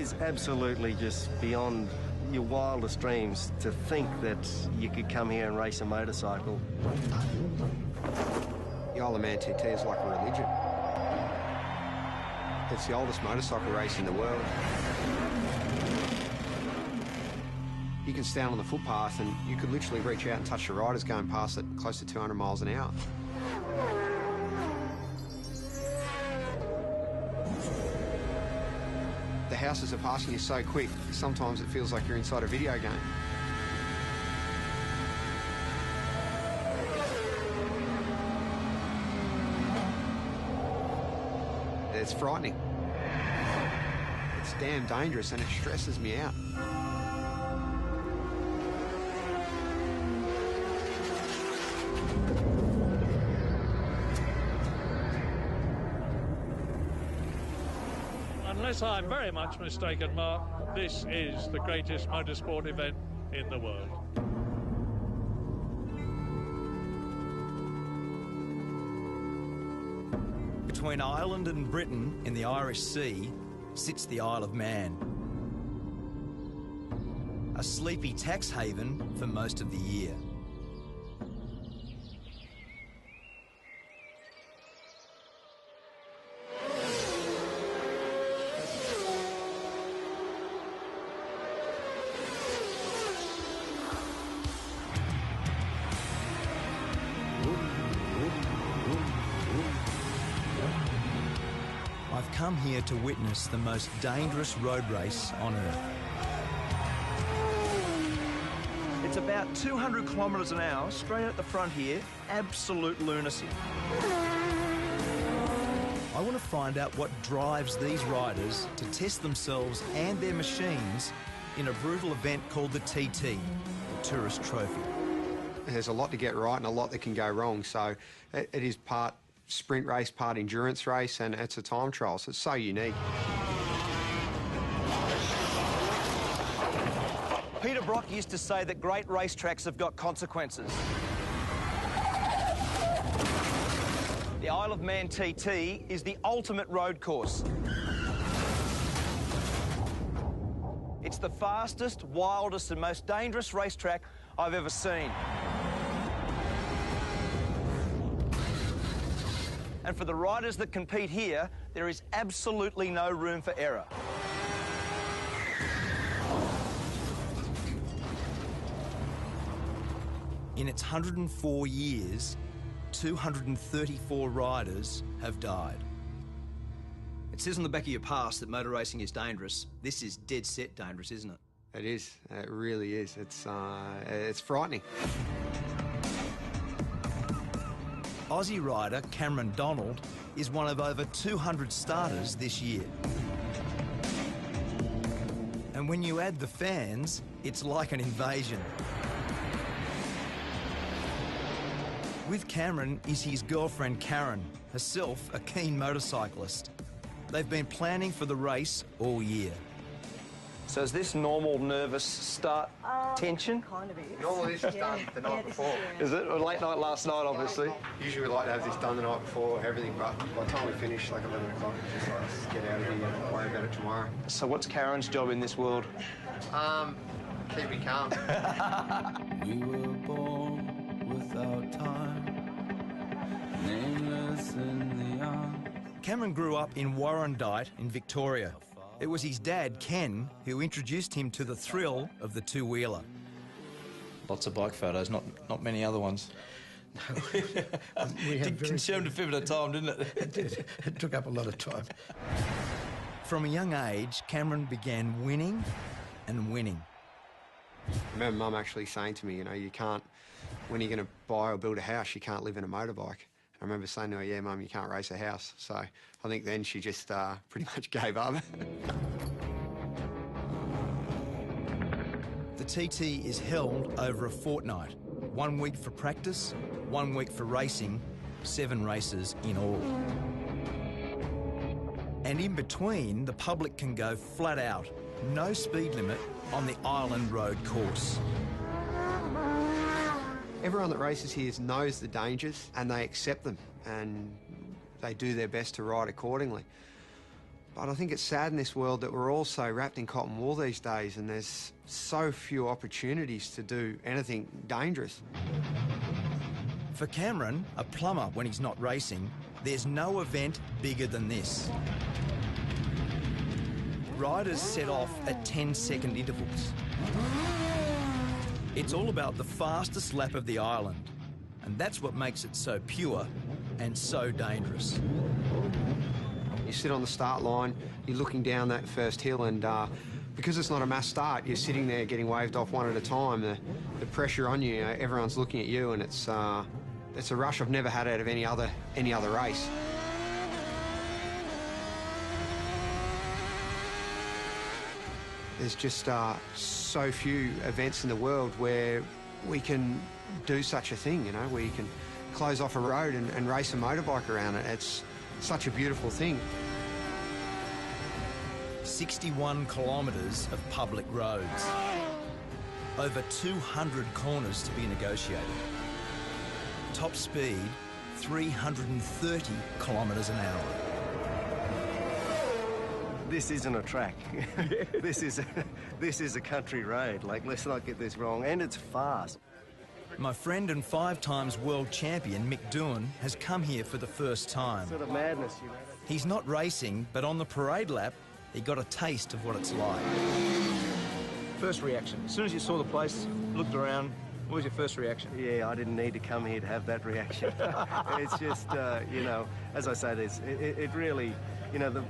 is absolutely just beyond your wildest dreams to think that you could come here and race a motorcycle. The Isle of Man TT is like a religion. It's the oldest motorcycle race in the world. You can stand on the footpath and you could literally reach out and touch the riders going past at close to 200 miles an hour. The houses are passing you so quick, sometimes it feels like you're inside a video game. It's frightening. It's damn dangerous and it stresses me out. Unless I'm very much mistaken, Mark, this is the greatest motorsport event in the world. Between Ireland and Britain in the Irish Sea sits the Isle of Man, a sleepy tax haven for most of the year. I've come here to witness the most dangerous road race on Earth. It's about 200 kilometres an hour, straight at the front here, absolute lunacy. I want to find out what drives these riders to test themselves and their machines in a brutal event called the TT, the Tourist Trophy. There's a lot to get right and a lot that can go wrong, so it is part sprint race, part endurance race, and it's a time trial, so it's so unique. Peter Brock used to say that great racetracks have got consequences. The Isle of Man TT is the ultimate road course. It's the fastest, wildest and most dangerous racetrack I've ever seen. And for the riders that compete here, there is absolutely no room for error. In its 104 years, 234 riders have died. It says on the back of your pass that motor racing is dangerous. This is dead set dangerous, isn't it? It is. It really is. It's frightening. Aussie rider Cameron Donald is one of over 200 starters this year. And when you add the fans, it's like an invasion. With Cameron is his girlfriend Karen, herself a keen motorcyclist. They've been planning for the race all year. So is this normal nervous start tension? Kind of is. Normally this is done the night before. Is it? Or late night last night, obviously? Usually we like to have this done the night before, everything, but by the time we finish, like 11 o'clock, it's just like, let's get out of here and worry about it tomorrow. So what's Karen's job in this world? Keep me calm. We were born without time, nameless in the arms. Cameron grew up in Warrandyte in Victoria. It was his dad, Ken, who introduced him to the thrill of the two-wheeler. Lots of bike photos, not many other ones. It consumed a fair bit of time, didn't it? It did. It took up a lot of time. From a young age, Cameron began winning and winning. I remember Mum actually saying to me, you know, you can't, when you're going to buy or build a house, you can't live in a motorbike. I remember saying to her, yeah, Mum, you can't race a house. So I think then she just pretty much gave up. The TT is held over a fortnight. 1 week for practice, 1 week for racing, 7 races in all. And in between, the public can go flat out, no speed limit on the Island Road course. Everyone that races here knows the dangers and they accept them and they do their best to ride accordingly. But I think it's sad in this world that we're all so wrapped in cotton wool these days, and there's so few opportunities to do anything dangerous. For Cameron, a plumber when he's not racing, there's no event bigger than this. Riders set off at 10-second intervals. It's all about the fastest lap of the island, and that's what makes it so pure and so dangerous. You sit on the start line, you're looking down that first hill, and because it's not a mass start, you're sitting there getting waved off one at a time. The pressure on you, everyone's looking at you, and it's a rush I've never had out of any other race. There's just so few events in the world where we can do such a thing, you know, where you can close off a road and race a motorbike around it. It's such a beautiful thing. 61 kilometres of public roads. Over 200 corners to be negotiated. Top speed, 330 kilometres an hour. This isn't a track. This is a country road. Like, let's not get this wrong. And it's fast. My friend and 5 times world champion Mick Doohan has come here for the first time. Sort of madness, you know. He's not racing, but on the parade lap, he got a taste of what it's like. First reaction, as soon as you saw the place, looked around, what was your first reaction? Yeah, I didn't need to come here to have that reaction. It's just, you know, as I say, it really, you know,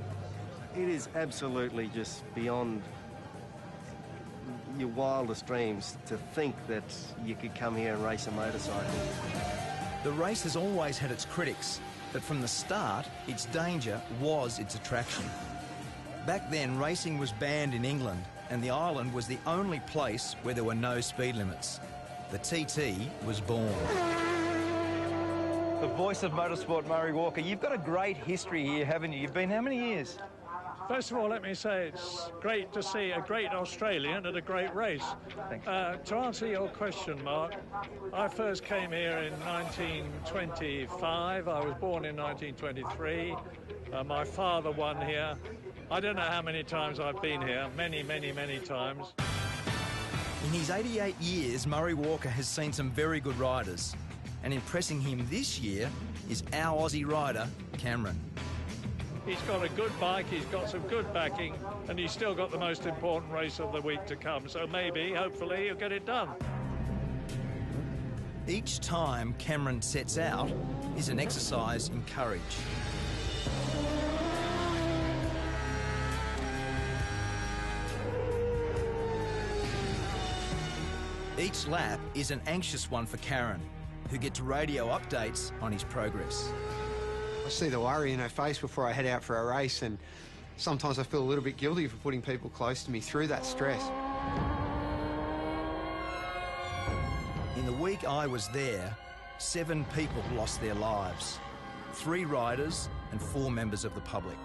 it is absolutely just beyond your wildest dreams to think that you could come here and race a motorcycle. The race has always had its critics, but from the start, its danger was its attraction. Back then, racing was banned in England, and the island was the only place where there were no speed limits. The TT was born. The voice of motorsport, Murray Walker. You've got a great history here, haven't you? You've been how many years? First of all, let me say it's great to see a great Australian at a great race. To answer your question, Mark, I first came here in 1925. I was born in 1923. My father won here. I don't know how many times I've been here. Many, many, many times. In his 88 years, Murray Walker has seen some very good riders. And impressing him this year is our Aussie rider, Cameron. He's got a good bike, he's got some good backing, and he's still got the most important race of the week to come. So maybe, hopefully, he'll get it done. Each time Cameron sets out is an exercise in courage. Each lap is an anxious one for Karen, who gets radio updates on his progress. I see the worry in her face before I head out for a race, and sometimes I feel a little bit guilty for putting people close to me through that stress. In the week I was there, 7 people lost their lives. 3 riders and 4 members of the public.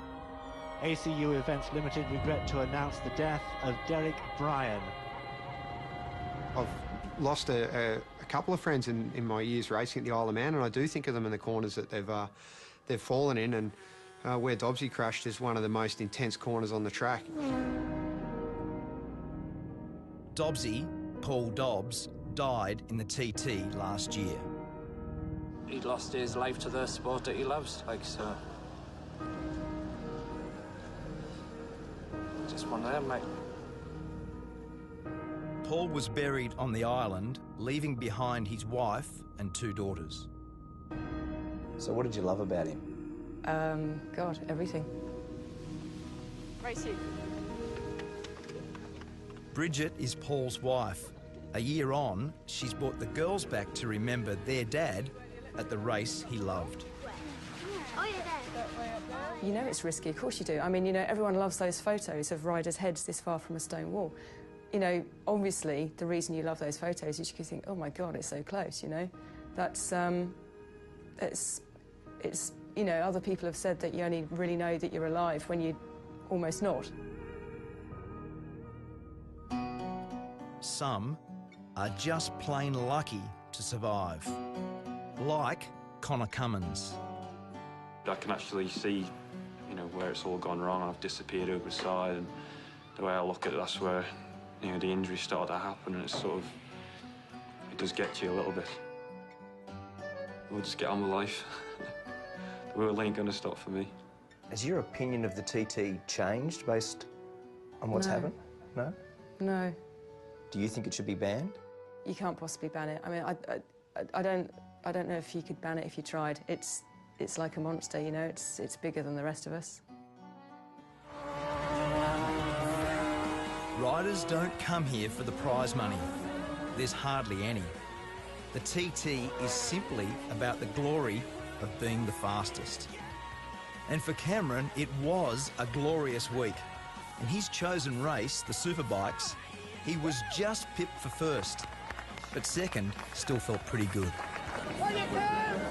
ACU Events Limited regret to announce the death of Derek Bryan. I've lost a couple of friends in my years racing at the Isle of Man, and I do think of them in the corners that they've fallen in, and where Dobbsy crashed is one of the most intense corners on the track. Dobbsy, Paul Dobbs, died in the TT last year. He lost his life to the sport that he loves, like, so. Just one of them, mate. Paul was buried on the island, leaving behind his wife and 2 daughters. So what did you love about him? God, everything. Racing. Bridget is Paul's wife. A year on, she's brought the girls back to remember their dad at the race he loved. You know it's risky, of course you do. I mean, you know, everyone loves those photos of riders' heads this far from a stone wall. You know, obviously, the reason you love those photos is you think, oh my God, it's so close, you know? That's, it's, you know, other people have said that you only really know that you're alive when you're almost not. Some are just plain lucky to survive. Like Connor Cummins. I can actually see you know, where it's all gone wrong. I've disappeared over the side, and the way I look at it, that's where, you know, the injuries started to happen, and it's sort of, it does get to you a little bit. We'll just get on with life. The world ain't gonna stop for me. Has your opinion of the TT changed based on what's happened? No? No. Do you think it should be banned? You can't possibly ban it. I mean, I don't know if you could ban it if you tried. It's like a monster, you know. It's bigger than the rest of us. Riders don't come here for the prize money. There's hardly any. The TT is simply about the glory of being the fastest. And for Cameron, it was a glorious week. In his chosen race, the Superbikes, he was just pipped for first. But second still felt pretty good.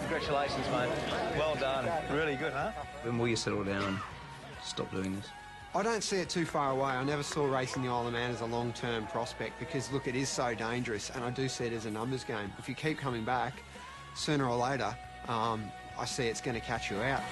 Congratulations, mate. Well done. Really good, huh? When will you settle down and stop doing this? I don't see it too far away. I never saw racing the Isle of Man as a long-term prospect because, look, it is so dangerous, and I do see it as a numbers game. If you keep coming back, sooner or later, I see it's going to catch you out.